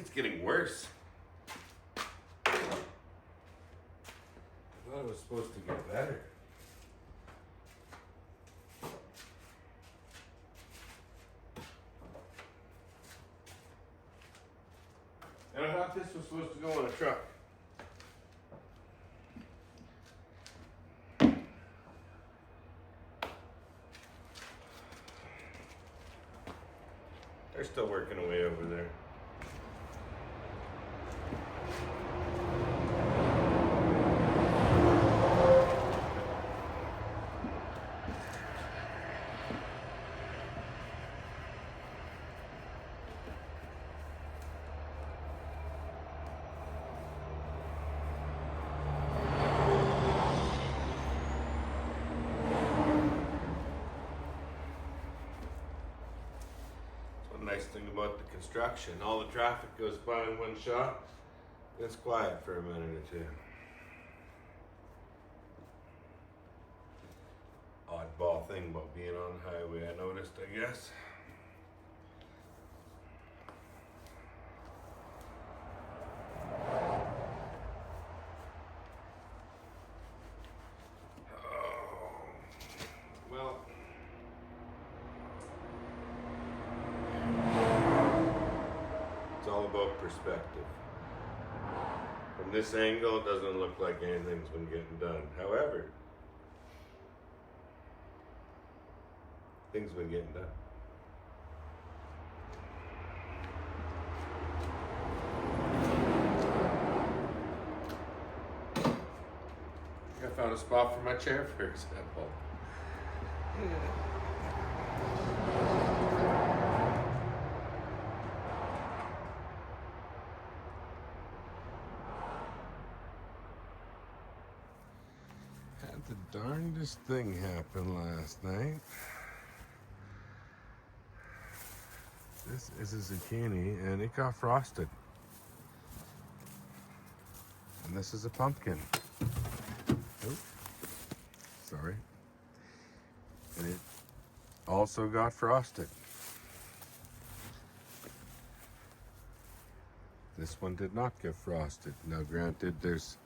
it's getting worse. I thought it was supposed to get better. And I thought this was supposed to go in a truck. They're still working away over there. Nice thing about the construction, all the traffic goes by in one shot. It's quiet for a minute or two. Oddball thing about being on the highway, I noticed, I guess. Perspective. From this angle, it doesn't look like anything's been getting done. However, things have been getting done. I found a spot for my chair, for example. The darndest thing happened last night. This is a zucchini and it got frosted. And this is a pumpkin. Oh, sorry. And it also got frosted. This one did not get frosted. Now granted, there's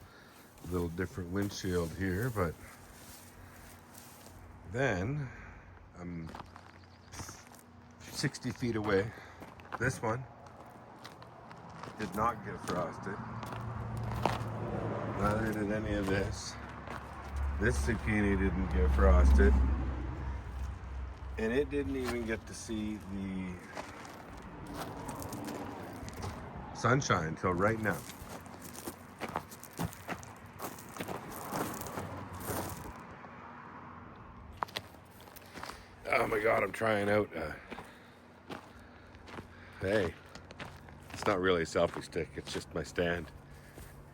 a little different windshield here, but then I'm 60 feet away. This one did not get frosted. Neither did any of this. This zucchini didn't get frosted. And it didn't even get to see the sunshine until right now. Oh my God, I'm trying out, hey, it's not really a selfie stick, it's just my stand.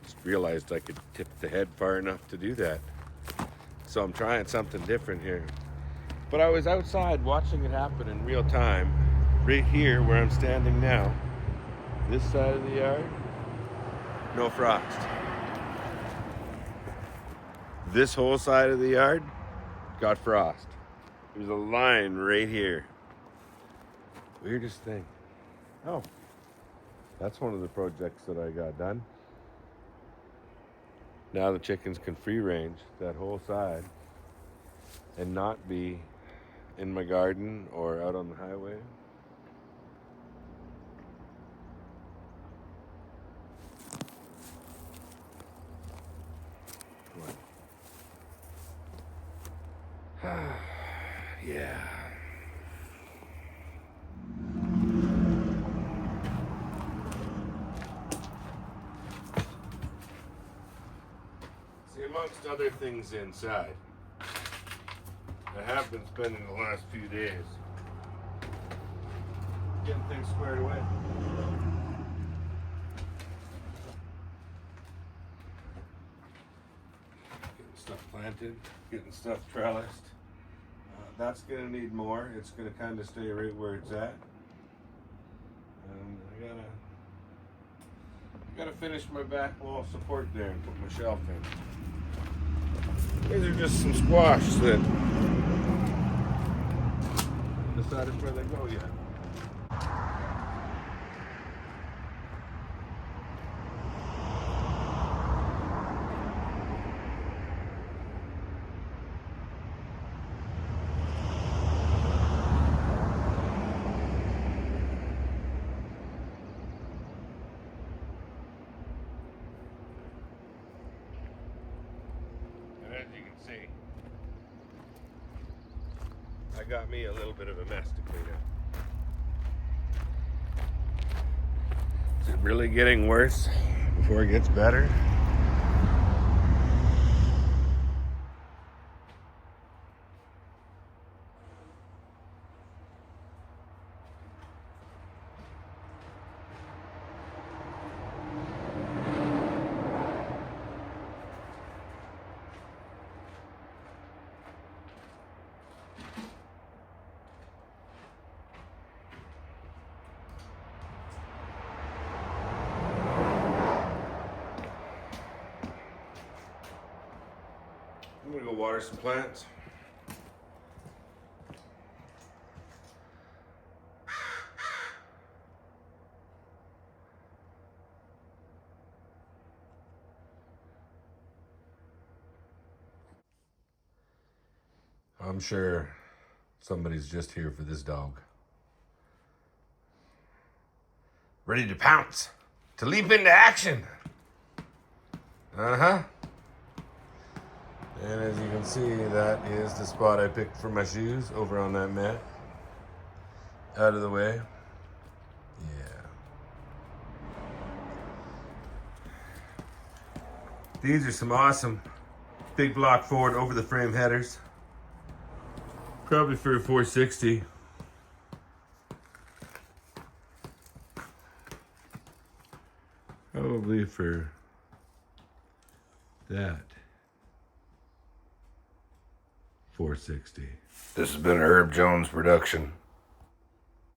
Just realized I could tip the head far enough to do that. So I'm trying something different here. But I was outside watching it happen in real time, right here where I'm standing now. This side of the yard, no frost. This whole side of the yard got frost. There's a line right here. Weirdest thing. Oh, that's one of the projects that I got done. Now the chickens can free range that whole side and not be in my garden or out on the highway. Yeah. See, amongst other things inside, I have been spending the last few days getting things squared away. Getting stuff planted, getting stuff trellised. That's going to need more. It's going to kind of stay right where it's at. And I gotta finish my back wall support there and put my shelf in. These are just some squash that decided where they go yet. see, I got me a little bit of a mess to clean up. Is it really getting worse before it gets better? I'm gonna go water some plants. I'm sure somebody's just here for this dog. Ready to pounce, to leap into action. Uh-huh. And as you can see, that is the spot I picked for my shoes, over on that mat. Out of the way. Yeah. These are some awesome big block Ford over the frame headers. Probably for a 460. Probably for that. 460. This has been a Herb Jones production.